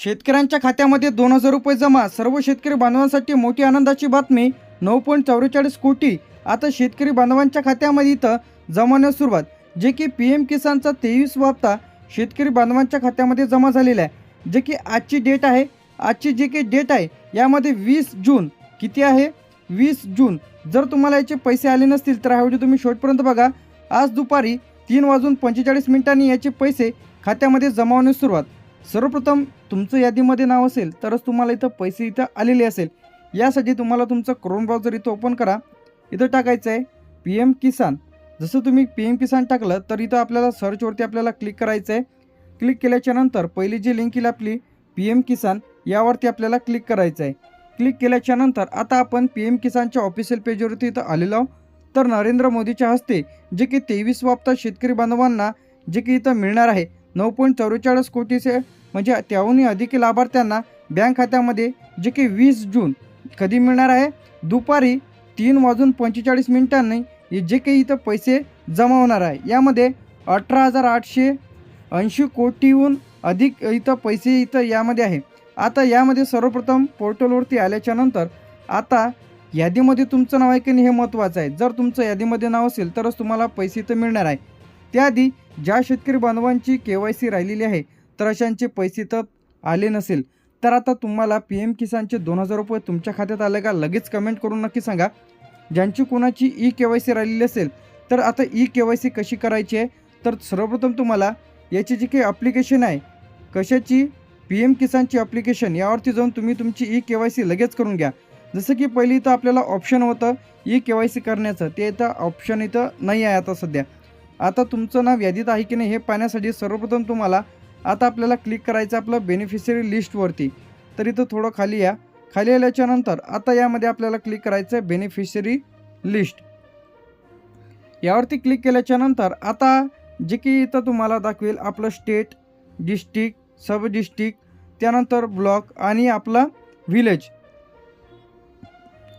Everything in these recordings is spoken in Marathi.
शेतकऱ्यांच्या खात्यामध्ये 2,000 रुपये जमा. सर्व शेतकरी बांधवांसाठी मोठी आनंदाची बातमी. 9.44 कोटी आता शेतकरी बांधवांच्या खात्यामध्ये इथं जमा होण्यास सुरुवात. जे की PM किसानचा 23वा हप्ता शेतकरी बांधवांच्या खात्यामध्ये जमा झालेला आहे. जे की आजची डेट आहे. आजची जी काही डेट आहे यामध्ये 20 जून किती आहे 20 जून. जर तुम्हाला याचे पैसे आले नसतील तर हा व्हिडिओ तुम्ही शेवटपर्यंत बघा. आज दुपारी 3:45 याचे पैसे खात्यामध्ये जमा होण्यास सुरुवात. सर्वप्रथम तुमचं यादीमध्ये नाव असेल तरच तुम्हाला इथं पैसे इथं आलेले असेल. यासाठी तुम्हाला तुमचं क्रोम ब्राउझर इथं ओपन करा. इथं टाकायचं आहे PM किसान. जसं तुम्ही PM किसान टाकलं तर इथं आपल्याला सर्चवरती आपल्याला क्लिक करायचं आहे. क्लिक केल्याच्या नंतर पहिली जी लिंक येईल आपली PM किसान यावरती आपल्याला क्लिक करायचं आहे. क्लिक केल्याच्या नंतर आता आपण PM किसानच्या ऑफिशियल पेजवरती इथं आलेलो आहोत. तर नरेंद्र मोदीच्या हस्ते जे की 23वा हप्ता शेतकरी बांधवांना जे की इथं मिळणार आहे 9.44 कोटीचे म्हणजे त्याहूनही अधिक लाभार्थ्यांना बँक खात्यामध्ये जे की 20 जून कधी मिळणार आहे दुपारी 3:45 हे जे काही इथं पैसे जमा होणार आहे. यामध्ये 18,880 कोटीहून अधिक इथं पैसे इथं यामध्ये आहे. आता यामध्ये सर्वप्रथम पोर्टलवरती आल्याच्या नंतर आता यादीमध्ये तुमचं नाव आहे की नाही हे महत्त्वाचं आहे. जर तुमचं यादीमध्ये नाव असेल तरच तुम्हाला पैसे इथं मिळणार आहे. त्याआधी ज्या शेतकरी बांधवांची KYC राहिलेली आहे तर अशांचे पैसे तर आले नसेल तर आता तुम्हाला PM किसानचे 2,000 रुपये तुमच्या खात्यात आले का लगेच कमेंट करून नक्की सांगा. ज्यांची कोणाची KYC राहिलेली असेल तर आता KYC कशी करायची आहे तर सर्वप्रथम तुम्हाला याची जी काही ॲप्लिकेशन आहे कशाची PM किसानची ॲप्लिकेशन यावरती जाऊन तुम्ही तुमची KYC लगेच करून घ्या. जसं की पहिली इथं आपल्याला ऑप्शन होतं KYC करण्याचं ते इथं ऑप्शन इथं नाही आहे आता सध्या. आता तुमचं नाव यादीत आहे की नाही हे पाहण्यासाठी सर्वप्रथम तुम्हाला आता आपल्याला क्लिक करायचं आपलं बेनिफिशरी लिस्टवरती. तर इथं थोडं खाली या. खाली आल्याच्या नंतर आता यामध्ये आपल्याला क्लिक करायचं आहे बेनिफिशरी लिस्ट. यावरती क्लिक केल्याच्या नंतर आता जे की इथं तुम्हाला दाखवेल आपलं स्टेट, डिस्ट्रिक्ट, सब डिस्ट्रिक्ट, त्यानंतर ब्लॉक आणि आपला व्हिलेज.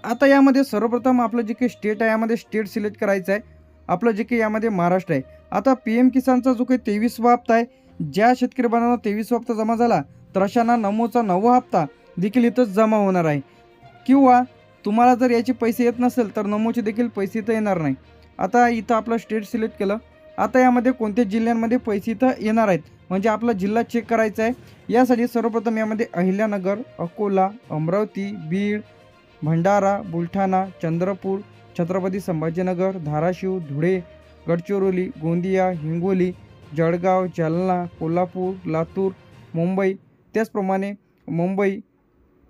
आता यामध्ये सर्वप्रथम आपलं जे काही स्टेट आहे यामध्ये स्टेट सिलेक्ट करायचं आहे. आपलं जे काही यामध्ये महाराष्ट्र आहे. आता PM किसानचा जो काही 23वा हप्ता आहे ज्या शेतकरी बांधवांना 23वा हप्ता जमा झाला तर अशांना नमोचा 9वा हप्ता देखील इथंच जमा होणार आहे. किंवा तुम्हाला जर याचे पैसे येत नसेल तर नमोचे देखील पैसे इथं येणार नाही. आता इथं आपलं स्टेट सिलेक्ट केलं. आता यामध्ये कोणत्या जिल्ह्यांमध्ये पैसे इथं येणार आहेत म्हणजे आपला जिल्हा चेक करायचा आहे. यासाठी सर्वप्रथम यामध्ये अहिल्यानगर, अकोला, अमरावती, बीड, भंडारा, बुलढाणा, चंद्रपूर, छत्रपती संभाजीनगर, धाराशिव, धुळे, गडचिरोली, गोंदिया, हिंगोली, जळगाव, जालना, कोल्हापूर, लातूर, मुंबई, त्याचप्रमाणे मुंबई,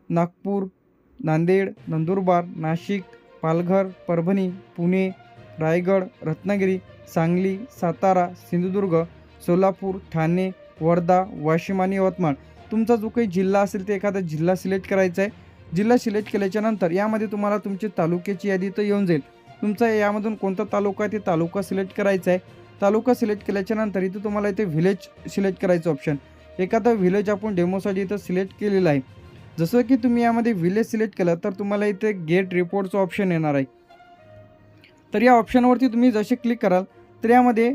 नागपूर, नांदेड, नंदुरबार, नाशिक, पालघर, परभणी, पुणे, रायगड, रत्नागिरी, सांगली, सातारा, सिंधुदुर्ग, सोलापूर, ठाणे, वर्धा, वाशिम आणि यवतमाळ. तुमचा जो काही जिल्हा असेल ते एखादा जिल्हा सिलेक्ट करायचा आहे. जिल्हा सिलेक्ट केल्याच्या नंतर यामध्ये तुम्हाला तुमची तालुक्याची यादी तर येऊन जाईल. तुमचा यामधून कोणता तालुका आहे ते तालुका सिलेक्ट करायचा आहे. तालुका सिलेक्ट केल्याच्या नंतर इथं तुम्हाला इथे व्हिलेज सिलेक्ट करायचं ऑप्शन. एखादा व्हिलेज आपण डेमोसाठी इथं सिलेक्ट केलेलं आहे. जसं की तुम्ही यामध्ये व्हिलेज सिलेक्ट केलं तर तुम्हाला इथे गेट रिपोर्टचं ऑप्शन येणार आहे. तर या ऑप्शनवरती तुम्ही जसे क्लिक कराल तर यामध्ये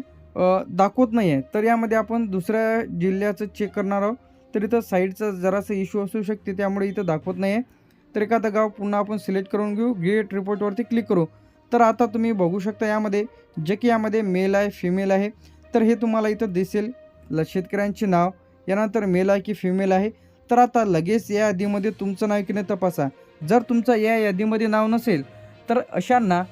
दाखवत नाही आहे. तर यामध्ये आपण दुसऱ्या जिल्ह्याचं चेक करणार आहोत. तर इथं साईडचा जरासा इश्यू असू शकते त्यामुळे इथं दाखवत नाही आहे. तर एखादं गाव पुन्हा आपण सिलेक्ट करून घेऊ. गेट रिपोर्टवरती क्लिक करू. तर आता तुम्ही बघू शकता यामध्ये जे की यामध्ये मेल आहे फिमेल आहे. तर हे तुम्हाला इथं दिसेल शेतकऱ्यांचे नाव. यानंतर मेल आहे की फिमेल आहे. तर आता लगेच या यादीमध्ये तुमचं नाव की नाही तपासा. जर तुमचं या यादीमध्ये नाव नसेल तर अशांना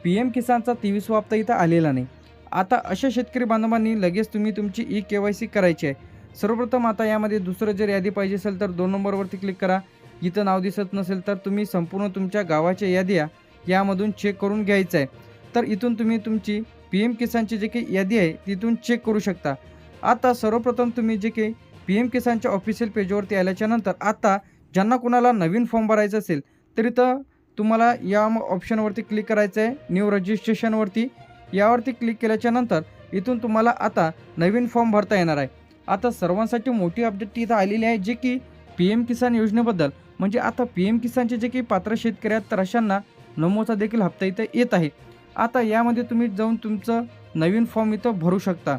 PM किसानचा 23वा हप्ता इथं आलेला नाही. आता अशा शेतकरी बांधवांनी लगेच तुम्ही तुमची KYC करायची आहे. सर्वप्रथम आता यामध्ये दुसरं जर यादी पाहिजे असेल तर 2 नंबरवरती क्लिक करा. इथं नाव दिसत नसेल तर तुम्ही संपूर्ण तुमच्या गावाच्या याद्या यामधून चेक करून घ्यायचं आहे. तर इथून तुम्ही तुमची PM किसानची जे काही यादी आहे तिथून चेक करू शकता. आता सर्वप्रथम तुम्ही जे काही PM किसानच्या ऑफिशियल पेजवरती आल्याच्या नंतर आता ज्यांना कोणाला नवीन फॉर्म भरायचा असेल तर इथं तुम्हाला या ऑप्शनवरती क्लिक करायचं आहे. न्यू रजिस्ट्रेशनवरती यावरती क्लिक केल्याच्या नंतर इथून तुम्हाला आता नवीन फॉर्म भरता येणार आहे. आता सर्वांसाठी मोठी अपडेट इथं आलेली आहे जे की PM किसान योजनेबद्दल. म्हणजे आता PM किसानचे जे काही पात्र शेतकरी आहेत तर अशांना नमोचा देखील हप्ता इथं येत आहे. आता यामध्ये तुम्ही जाऊन तुमचं नवीन फॉर्म इथं भरू शकता.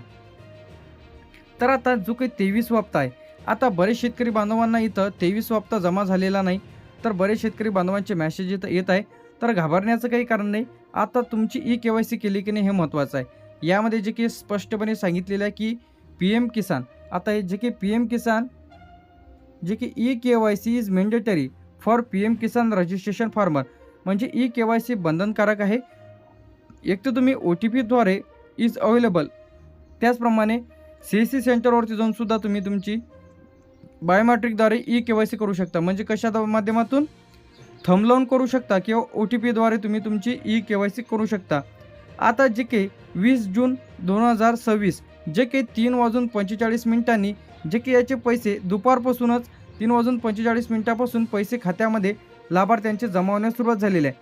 तर आता जो काही 23वा हप्ता आहे आता बरेच शेतकरी बांधवांना इथं 23वा हप्ता जमा झालेला नाही, तर बरेच शेतकरी बांधवांचे मेसेज इथं येत आहे. तर घाबरण्याचं काही कारण नाही. आता तुमची ई-के-वाय-सी केली की नाही हे महत्त्वाचं आहे. यामध्ये जे की स्पष्टपणे सांगितलेलं आहे की पी-एम किसान, आता हे जे की पी-एम किसान जे की eKYC is mandatory for PM Kisan registration farmer, म्हणजे ई-के-वाय-सी बंधनकारक आहे. एक तर तुम्ही ओ-टी-पीद्वारे इज अवेलेबल, त्याचप्रमाणे सी-एस-सी सेंटरवरती जाऊन सुद्धा तुम्ही तुमची बायोमेट्रिकद्वारे ई-के-वाय-सी करू शकता. म्हणजे कशा माध्यमातून थंब लावून करू शकता किंवा ओ-टी-पीद्वारे तुम्ही तुमची ई-के-वाय-सी करू शकता. आता जे की 20 जून 2026 जे की 3:45 जे की याचे पैसे दुपारपासूनच 3:45 पैसे खात्यामध्ये लाभार्थ्यांचे जमा होण्यास सुरुवात झालेली आहे.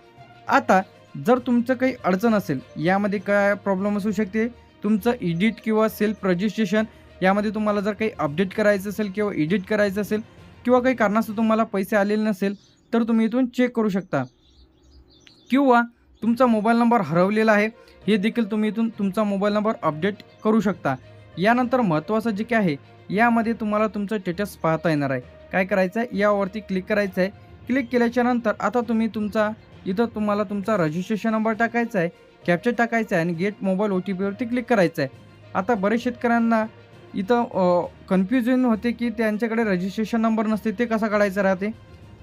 आता जर तुमचं काही अडचण असेल, यामध्ये काय प्रॉब्लेम असू शकते, तुमचं एडिट किंवा सेल्फ रजिस्ट्रेशन यामध्ये तुम्हाला जर काही अपडेट करायचं असेल किंवा एडिट करायचं असेल किंवा काही कारणास्तव तुम्हाला पैसे आलेले नसेल, तर तुम्ही इथून चेक करू शकता. किंवा तुमचा मोबाईल नंबर हरवलेला आहे, हे देखील तुम्ही इथून तुमचा मोबाईल नंबर अपडेट करू शकता. यानंतर महत्त्वाचं जे काही आहे, यामध्ये तुम्हाला तुमचं स्टेटस पाहता येणार आहे. काय करायचं आहे, यावरती क्लिक करायचं आहे. क्लिक केल्याच्यानंतर आता तुम्ही इथं तुम्हाला तुमचा रजिस्ट्रेशन नंबर टाकायचा आहे, कॅप्चर टाकायचा आहे आणि गेट मोबाईल ओ-टी-पीवरती क्लिक करायचं आहे. आता बरेच शेतकऱ्यांना इथं कन्फ्युजन होते की त्यांच्याकडे रजिस्ट्रेशन नंबर नसते, ते कसा काढायचा राहते.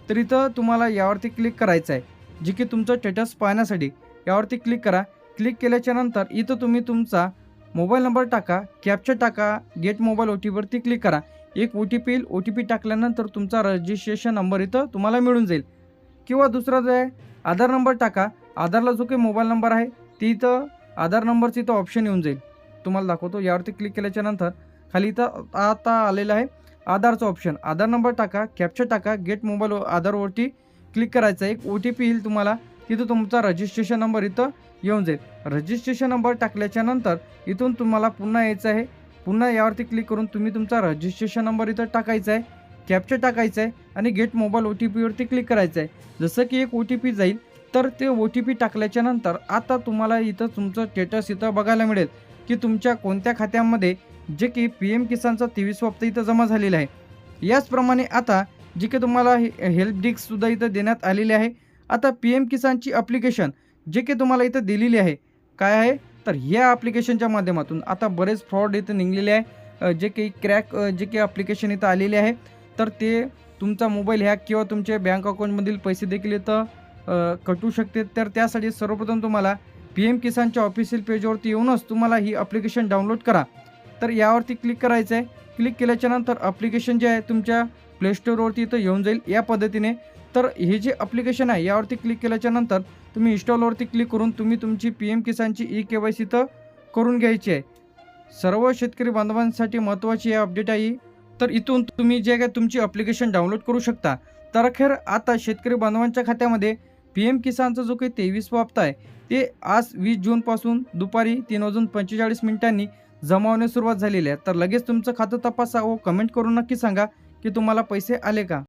तर इथं तुम्हाला यावरती क्लिक करायचं आहे, जे की तुमचं स्टेटस पाहण्यासाठी यावरती क्लिक करा. क्लिक केल्याच्यानंतर इथं तुम्ही तुमचा मोबाईल नंबर टाका, कॅप्चर टाका, गेट मोबाईल ओ-टी-पीवरती क्लिक करा. एक ओ-टी-पी येईल, ओ-टी-पी टाकल्यानंतर तुमचा रजिस्ट्रेशन नंबर इथं तुम्हाला मिळून जाईल. किंवा दुसरा जो आहे, आधार नंबर टाका. आधारला जो काही मोबाईल नंबर आहे ते इथं आधार नंबरचं इथं ऑप्शन येऊन जाईल. तुम्हाला दाखवतो. यावरती क्लिक केल्याच्यानंतर खाली इथं आता आलेलं आहे आधारचं ऑप्शन. आधार नंबर टाका, कॅप्चर टाका, गेट मोबाईल आधारवरती क्लिक करायचं आहे. एक ओ-टी-पी येईल तुम्हाला, तिथं तुमचा रजिस्ट्रेशन नंबर इथं येऊन जाईल. रजिस्ट्रेशन नंबर टाकल्याच्यानंतर इथून तुम्हाला पुन्हा यायचं आहे. पुन्हा यावरती क्लिक करून तुम्ही तुमचा रजिस्ट्रेशन नंबर इथं टाकायचा आहे, कॅप्चर टाकायचं आहे आणि गेट मोबाईल ओ-टी-पीवरती क्लिक करायचं आहे. जसं की एक ओ-टी-पी जाईल, तर ते ओ-टी-पी टाकल्याच्यानंतर आता तुम्हाला इथं तुमचं स्टेटस इथं बघायला मिळेल की तुमच्या कोणत्या खात्यामध्ये जे की पी-एम किसानचा 23वा हप्ता इथं जमा झालेला आहे. याचप्रमाणे आता जे की तुम्हाला हेल्प डेस्कसुद्धा इथं देण्यात आलेली आहे. आता पी-एम किसानची ॲप्लिकेशन जे की तुम्हाला इथं दिलेली आहे, काय आहे, तर ह्या ॲप्लिकेशनच्या माध्यमातून आता बरेच फ्रॉड इथं निघलेले आहे. जे काही जे काही ॲप्लिकेशन इथं आलेले आहे, तर ते तुमचा मोबाईल हॅक किंवा तुमच्या बँक अकाउंटमधील पैसे देखील इथं कटू शकते. तर त्यासाठी सर्वप्रथम तुम्हाला पी-एम किसानच्या ऑफिशियल पेजवरती येऊनच तुम्हाला ही ॲप्लिकेशन डाउनलोड करा. तर यावरती क्लिक करायचं आहे. क्लिक केल्याच्यानंतर ॲप्लिकेशन जे आहे तुमच्या प्ले स्टोअरवरती इथं येऊन जाईल या पद्धतीने. तर हे जे ॲप्लिकेशन आहे यावरती क्लिक केल्याच्यानंतर तुम्ही इन्स्टॉलवरती क्लिक करून तुम्ही तुमची पी-एम किसानची ई-के-वाय-सी इथं करून घ्यायची आहे. सर्व शेतकरी बांधवांसाठी महत्त्वाची अपडेट आहे. तर इथून तुम्ही जे काय तुमची ॲप्लिकेशन डाउनलोड करू शकता. तर अखेर आता शेतकरी बांधवांच्या खात्यामध्ये पी-एम किसानचा जो काही 23वा हप्ता आहे, ते आज 20 जूनपासून दुपारी 3:45 जमा होण्यास सुरुवात झालेली आहे. तर लगेच तुमचं खातं तपासा व कमेंट करून नक्की सांगा की तुम्हाला पैसे आले का.